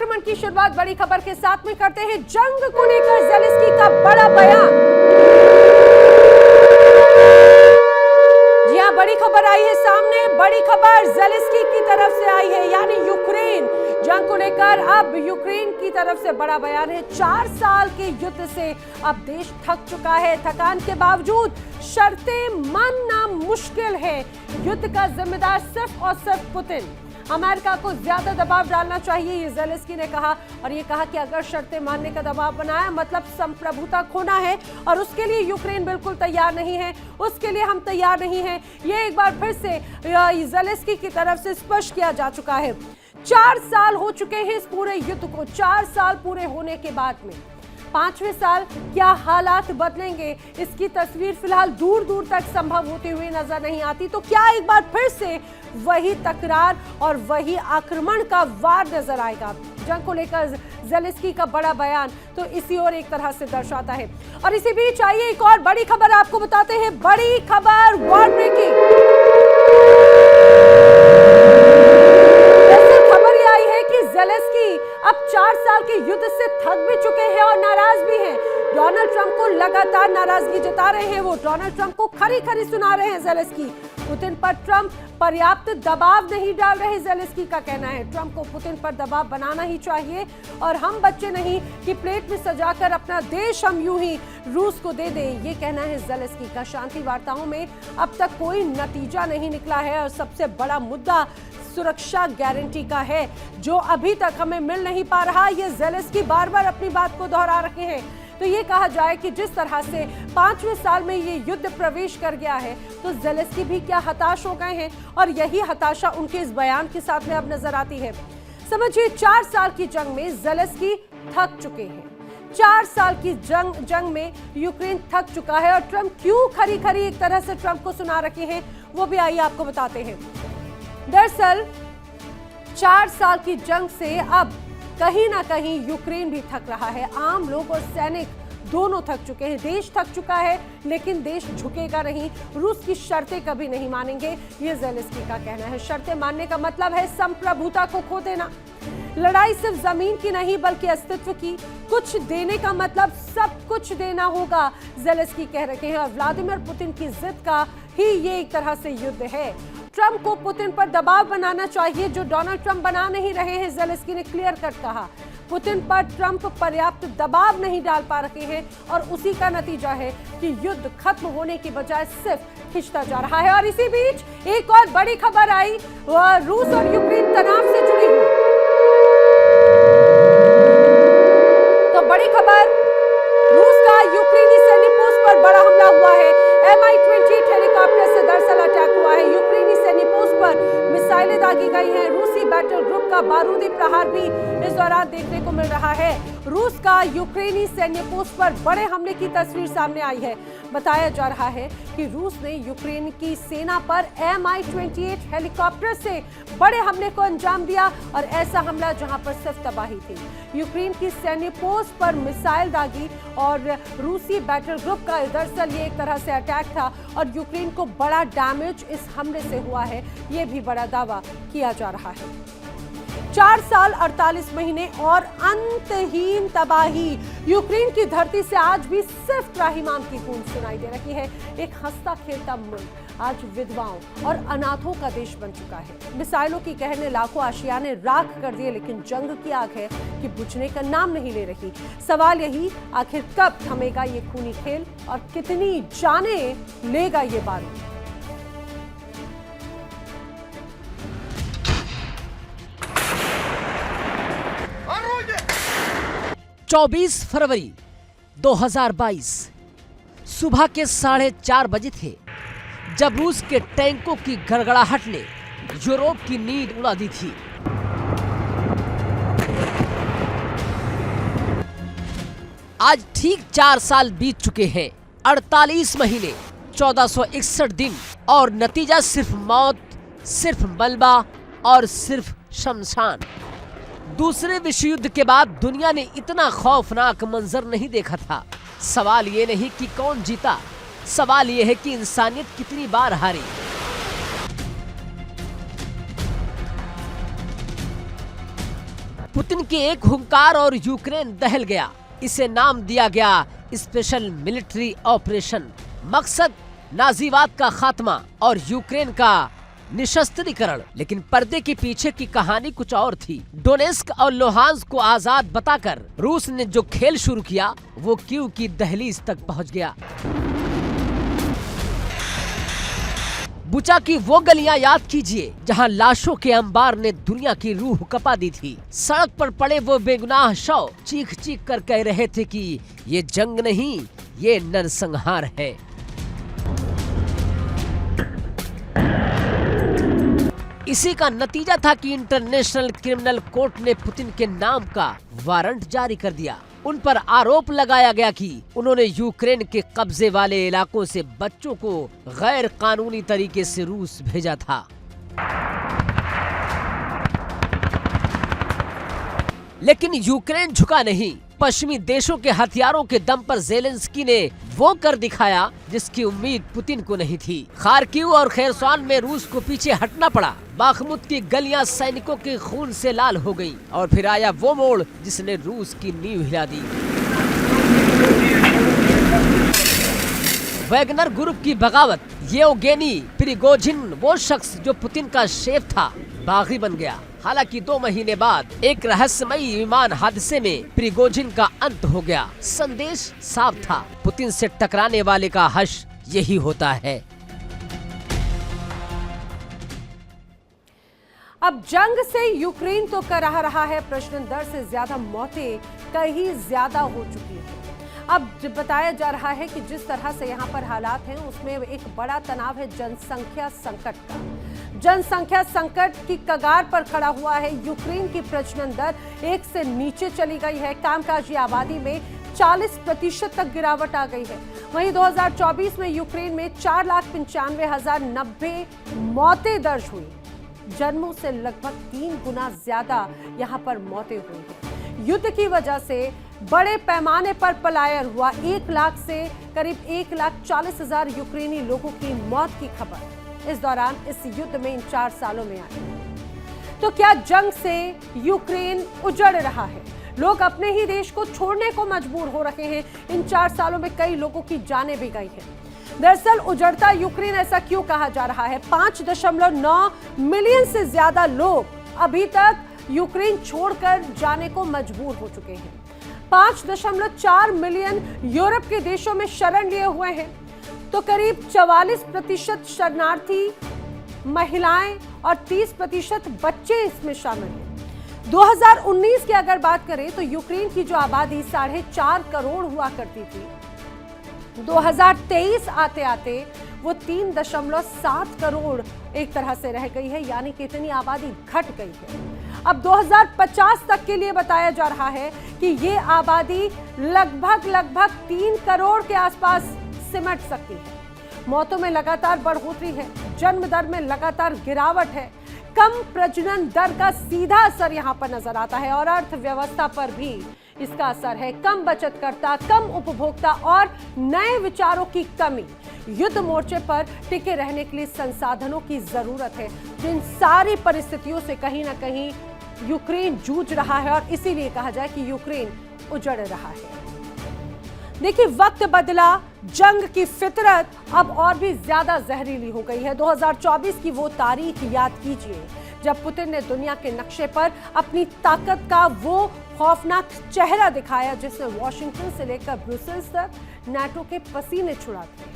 आक्रमण की शुरुआत बड़ी खबर के साथ में करते हैं। जंग को लेकर ज़ेलेंस्की का बड़ा बयान। जी हां, बड़ी खबर आई है सामने। बड़ी खबर ज़ेलेंस्की की तरफ से आई है, यानी यूक्रेन जंग को लेकर अब यूक्रेन की तरफ से बड़ा बयान है। 4 साल के युद्ध से अब देश थक चुका है। थकान के बावजूद शर्तें मानना मुश्किल है। युद्ध का जिम्मेदार सिर्फ और सिर्फ पुतिन। अमेरिका को ज्यादा दबाव डालना चाहिए, ये ज़ेलेंस्की ने कहा। और ये कहा कि अगर शर्तें मानने का दबाव बनाया मतलब संप्रभुता खोना है, और उसके लिए यूक्रेन बिल्कुल तैयार नहीं है। उसके लिए हम तैयार नहीं हैं। ये एक बार फिर से ज़ेलेंस्की की तरफ से स्पष्ट किया जा चुका है। 4 साल हो चुके हैं इस पूरे युद्ध को। 4 साल पूरे होने के बाद में 5वें साल क्या हालात बदलेंगे, इसकी तस्वीर फिलहाल दूर दूर तक संभव होती हुई नजर नहीं आती। तो क्या एक बार फिर से वही तकरार और वही आक्रमण का वार नजर आएगा? जंग को लेकर ज़ेलेंस्की का बड़ा बयान तो इसी और एक तरह से दर्शाता है। और इसी बीच आइए एक और बड़ी खबर आपको बताते हैं। बड़ी खबर, वॉर ब्रेकिंग। ज़ेलेंस्की अब 4 साल के युद्ध से थक भी चुके हैं और नाराज भी हैं। डोनाल्ड ट्रंप को लगातार नाराजगी जता रहे हैं। वो डोनाल्ड ट्रंप को खरी खरी सुना रहे हैं ज़ेलेंस्की। पुतिन पर ट्रंप पर्याप्त दबाव नहीं डाल रहे, ज़ेलेंस्की का कहना है। ट्रंप को पुतिन पर दबाव बनाना ही चाहिए और हम बच्चे नहीं कि प्लेट में सजाकर अपना देश हम यूं ही रूस को दे दें, ये कहना है ज़ेलेंस्की का। शांति वार्ताओं में अब तक कोई नतीजा नहीं निकला है और सबसे बड़ा मुद्दा सुरक्षा गारंटी का है, जो अभी तक हमें मिल नहीं पा रहा। ये ज़ेलेंस्की बार बार अपनी बात को दोहरा रहे हैं। तो ये कहा जाए कि जिस तरह से 5वें साल में ये युद्ध प्रवेश कर गया है, तो ज़ेलेंस्की भी क्या हताश हो गए हैं, और यही हताशा उनके इस बयान के साथ में अब नजर आती है। समझिए, 4 साल की जंग में ज़ेलेंस्की थक चुके हैं। 4 साल की जंग में यूक्रेन थक चुका है। और ट्रंप क्यों खरी खरी एक तरह से ट्रंप को सुना रखे हैं, वो भी आइए आपको बताते हैं। दरअसल 4 साल की जंग से अब कहीं ना कहीं यूक्रेन भी थक रहा है। आम लोग और सैनिक दोनों थक चुके हैं। देश थक चुका है, लेकिन देश झुकेगा नहीं। रूस की शर्तें कभी नहीं मानेंगे, ये ज़ेलेंस्की का कहना है। शर्तें मानने का मतलब है संप्रभुता को खो देना। लड़ाई सिर्फ जमीन की नहीं बल्कि अस्तित्व की। कुछ देने का मतलब सब कुछ देना होगा, ज़ेलेंस्की कह रहे हैं। और व्लादिमीर पुतिन की जिद का ही ये एक तरह से युद्ध है। ट्रंप को पुतिन पर दबाव बनाना चाहिए, जो डोनाल्ड ट्रंप बना नहीं रहे हैं, ज़ेलेंस्की ने क्लियर कट कहा। पुतिन पर ट्रंप पर्याप्त दबाव नहीं डाल पा रहे हैं और उसी का नतीजा है कि युद्ध खत्म होने की बजाय सिर्फ खिंचता जा रहा है। और इसी बीच एक और बड़ी खबर आई, रूस और यूक्रेन तनाव से जुड़ी हुई। तो बड़ी खबर, रूस का यूक्रेनी सैन्य पोस्ट पर बड़ा हमला हुआ है। Mi-28 हेलीकॉप्टर से दरअसल अटैक हुआ है। यूक्रेनी सैन्य पोस्ट पर मिसाइलें दागी गई हैं। रूसी बैटल ग्रुप का बारूदी प्रहार भी इस दौरान देखने को मिल रहा है। रूस का यूक्रेनी सैन्य पोस्ट पर बड़े हमले की तस्वीर सामने आई है। बताया जा रहा है कि रूस ने यूक्रेन की सेना पर Mi-28 हेलीकॉप्टर से बड़े हमले को अंजाम दिया, और ऐसा हमला जहां पर सिर्फ तबाही थी। यूक्रेन की सैन्य पोस्ट पर मिसाइल दागी और रूसी बैटल ग्रुप का दरअसल ये एक तरह से अटैक था, और यूक्रेन को बड़ा डैमेज इस हमले से हुआ है, ये भी बड़ा दावा किया जा रहा है। 4 साल 48 महीने और अंतहीन तबाही। यूक्रेन की धरती से आज भी सिर्फ त्राहिमाम की गूंज सुनाई दे रही है। एक हंसता खेलता मुल्क आज विधवाओं और अनाथों का देश बन चुका है। मिसाइलों की कहर ने लाखों आशियाने राख कर दिए, लेकिन जंग की आग है कि बुझने का नाम नहीं ले रही। सवाल यही, आखिर कब थमेगा ये खूनी खेल और कितनी जानें लेगा ये बारूद? 24 फरवरी 2022 सुबह के 4:30 बजे थे जब रूस के टैंकों की गड़गड़ाहट ने यूरोप की नींद उड़ा दी थी। आज ठीक 4 साल बीत चुके हैं। 48 महीने, 1461 दिन, और नतीजा सिर्फ मौत, सिर्फ मलबा और सिर्फ शमशान। दूसरे विश्व युद्ध के बाद दुनिया ने इतना खौफनाक मंजर नहीं देखा था। सवाल ये नहीं कि कौन जीता, सवाल ये है कि इंसानियत कितनी बार हारी। पुतिन के एक हुंकार और यूक्रेन दहल गया। इसे नाम दिया गया स्पेशल मिलिट्री ऑपरेशन। मकसद नाजीवाद का खात्मा और यूक्रेन का निशस्त्रीकरण। लेकिन पर्दे के पीछे की कहानी कुछ और थी। डोनेस्क और लुहांस्क को आजाद बताकर रूस ने जो खेल शुरू किया वो कीव की दहलीज तक पहुंच गया। बुचा की वो गलियां याद कीजिए जहां लाशों के अंबार ने दुनिया की रूह कपा दी थी। सड़क पर पड़े वो बेगुनाह शव चीख चीख कर कह रहे थे कि ये जंग नहीं, ये नरसंहार है। इसी का नतीजा था कि इंटरनेशनल क्रिमिनल कोर्ट ने पुतिन के नाम का वारंट जारी कर दिया। उन पर आरोप लगाया गया कि उन्होंने यूक्रेन के कब्जे वाले इलाकों से बच्चों को गैर कानूनी तरीके से रूस भेजा था। लेकिन यूक्रेन झुका नहीं। पश्चिमी देशों के हथियारों के दम पर ज़ेलेंस्की ने वो कर दिखाया जिसकी उम्मीद पुतिन को नहीं थी। खार्किव और खेरसॉन में रूस को पीछे हटना पड़ा। बाखमुत की गलियां सैनिकों के खून से लाल हो गईं। और फिर आया वो मोड़ जिसने रूस की नींव हिला दी। वैगनर ग्रुप की बगावत। येवगेनी प्रिगोजिन, वो शख्स जो पुतिन का शेफ था, बागी बन गया। हालांकि 2 महीने बाद एक रहस्यमयी विमान हादसे में प्रिगोजिन का अंत हो गया। संदेश साफ था, पुतिन से टकराने वाले का हश्र यही होता है। अब जंग से यूक्रेन तो कर रहा है प्रश्न, दर से ज्यादा मौतें कहीं ज्यादा हो चुकी है। अब बताया जा रहा है कि जिस तरह से यहाँ पर हालात हैं उसमें एक बड़ा तनाव है जनसंख्या संकट का। जनसंख्या संकट की कगार पर खड़ा हुआ है। यूक्रेन की प्रजनन दर 1 से नीचे चली गई है। कामकाजी आबादी में 40% तक गिरावट आ गई है। वहीं 2024 में यूक्रेन में 4,95,090 मौतें दर्ज हुई। जन्मों से लगभग 3 गुना ज्यादा यहाँ पर मौतें हुई हैं। युद्ध की वजह से बड़े पैमाने पर पलायन हुआ। 1 लाख से करीब 1,40,000 यूक्रेनी लोगों की मौत की खबर इस दौरान इस युद्ध में इन 4 सालों में आई। तो क्या जंग से यूक्रेन उजड़ रहा है? लोग अपने ही देश को छोड़ने को मजबूर हो रहे हैं। इन 4 सालों में कई लोगों की जानें भी गई हैं। दरअसल उजड़ता यूक्रेन ऐसा क्यों कहा जा रहा है? 5.9 मिलियन से ज्यादा लोग अभी तक यूक्रेन छोड़कर जाने को मजबूर हो चुके हैं। 5.4 मिलियन यूरोप के देशों में शरण लिए हुए हैं। तो करीब 44% शरणार्थी महिलाएं और 30% बच्चे इसमें शामिल हैं। 2019 की अगर बात करें तो यूक्रेन की जो आबादी 4.5 करोड़ हुआ करती थी, 2023 आते आते वो 3.7 करोड़ एक तरह से रह गई है। यानी कि इतनी आबादी घट गई है। अब 2050 तक के लिए बताया जा रहा है कि ये आबादी लगभग 3 करोड़ के आसपास सिमट सकती है। मौतों में लगातार बढ़ोतरी है। जन्म दर में लगातार गिरावट है। कम प्रजनन दर का सीधा असर यहाँ पर नजर आता है और अर्थव्यवस्था पर भी इसका असर है। कम बचतकर्ता, कम उपभोक्ता और नए विचारों की कमी। युद्ध मोर्चे पर टिके रहने के लिए संसाधनों की जरूरत है। जिन सारी परिस्थितियों से कहीं ना कहीं यूक्रेन जूझ रहा है और इसीलिए कहा जाए कि यूक्रेन उजड़ रहा है। देखिए, वक्त बदला, जंग की फितरत अब और भी ज्यादा जहरीली हो गई है। 2024 की वो तारीख याद कीजिए जब पुतिन ने दुनिया के नक्शे पर अपनी ताकत का वो खौफनाक चेहरा दिखाया जिसने वॉशिंगटन से लेकर ब्रुसेल्स तक नाटो के पसीने छुड़ा दिए।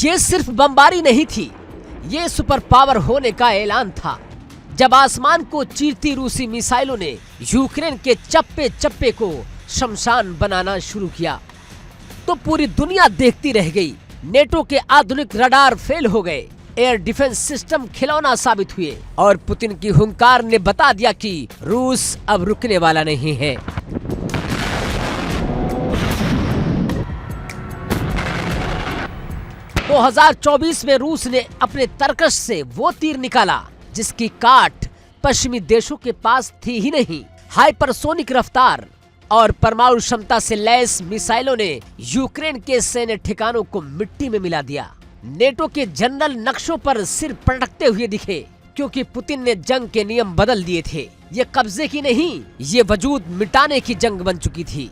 ये सिर्फ बमबारी नहीं थी, ये सुपर पावर होने का ऐलान था। जब आसमान को चीरती रूसी मिसाइलों ने यूक्रेन के चप्पे चप्पे को शमशान बनाना शुरू किया तो पूरी दुनिया देखती रह गई। नेटो के आधुनिक रडार फेल हो गए, एयर डिफेंस सिस्टम खिलौना साबित हुए और पुतिन की हुंकार ने बता दिया कि रूस अब रुकने वाला नहीं है। तो 2024 में रूस ने अपने तरकश से वो तीर निकाला जिसकी काट पश्चिमी देशों के पास थी ही नहीं। हाइपरसोनिक रफ्तार और परमाणु क्षमता से लैस मिसाइलों ने यूक्रेन के सैन्य ठिकानों को मिट्टी में मिला दिया। नेटो के जनरल नक्शों पर सिर पटकते हुए दिखे, क्योंकि पुतिन ने जंग के नियम बदल दिए थे। ये कब्जे की नहीं, ये वजूद मिटाने की जंग बन चुकी थी।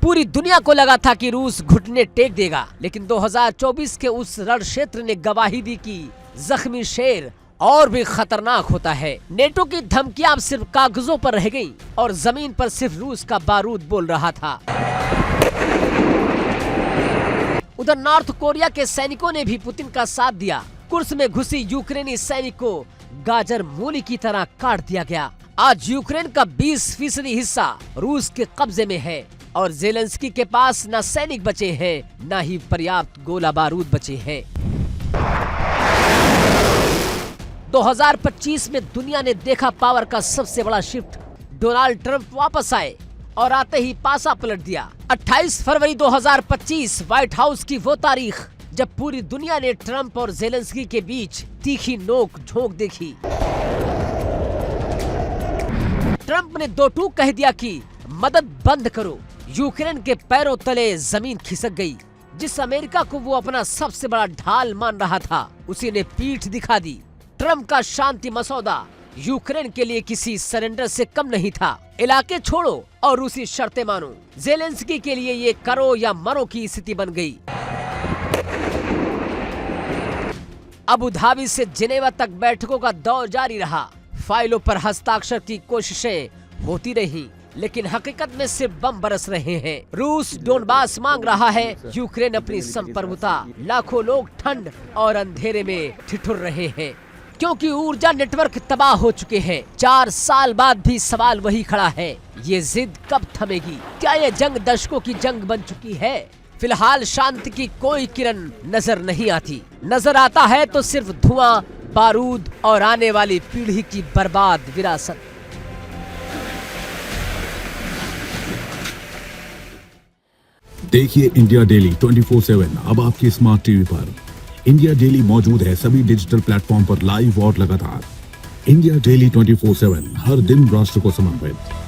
पूरी दुनिया को लगा था कि रूस घुटने टेक देगा, लेकिन 2024 के उस रण क्षेत्र ने गवाही दी कि जख्मी शेर और भी खतरनाक होता है। नेटो की धमकियां अब सिर्फ कागजों पर रह गईं और जमीन पर सिर्फ रूस का बारूद बोल रहा था। उधर नॉर्थ कोरिया के सैनिकों ने भी पुतिन का साथ दिया। कुर्स में घुसी यूक्रेनी सैनिक को गाजर मूली की तरह काट दिया गया। आज यूक्रेन का 20% हिस्सा रूस के कब्जे में है और जेलेंस्की के पास न सैनिक बचे हैं, न ही पर्याप्त गोला बारूद बचे हैं। 2025 में दुनिया ने देखा पावर का सबसे बड़ा शिफ्ट। डोनाल्ड ट्रंप वापस आए और आते ही पासा पलट दिया। 28 फरवरी 2025 व्हाइट हाउस की वो तारीख जब पूरी दुनिया ने ट्रंप और जेलेंस्की के बीच तीखी नोक झोंक देखी। ट्रंप ने दो टूक कह दिया कि मदद बंद करो। यूक्रेन के पैरों तले जमीन खिसक गई। जिस अमेरिका को वो अपना सबसे बड़ा ढाल मान रहा था, उसी ने पीठ दिखा दी। ट्रंप का शांति मसौदा यूक्रेन के लिए किसी सरेंडर से कम नहीं था। इलाके छोड़ो और रूसी शर्तें मानो। जेलेंस्की के लिए ये करो या मरो की स्थिति बन गई। अबू धाबी से जिनेवा तक बैठकों का दौर जारी रहा। फाइलों पर हस्ताक्षर की कोशिशें होती रही, लेकिन हकीकत में सिर्फ बम बरस रहे हैं। रूस डोनबास मांग रहा है, यूक्रेन अपनी संप्रभुता। लाखों लोग ठंड और अंधेरे में ठिठुर रहे हैं, क्योंकि ऊर्जा नेटवर्क तबाह हो चुके हैं। 4 साल बाद भी सवाल वही खड़ा है, ये जिद कब थमेगी? क्या ये जंग दशकों की जंग बन चुकी है? फिलहाल शांति की कोई किरण नजर नहीं आती। नजर आता है तो सिर्फ धुआं, बारूद और आने वाली पीढ़ी की बर्बाद विरासत। देखिए इंडिया डेली 24/7 अब आपकी स्मार्ट टीवी पर। इंडिया डेली मौजूद है सभी डिजिटल प्लेटफॉर्म पर लाइव और लगातार। इंडिया डेली 24/7 हर दिन राष्ट्र को समर्पित।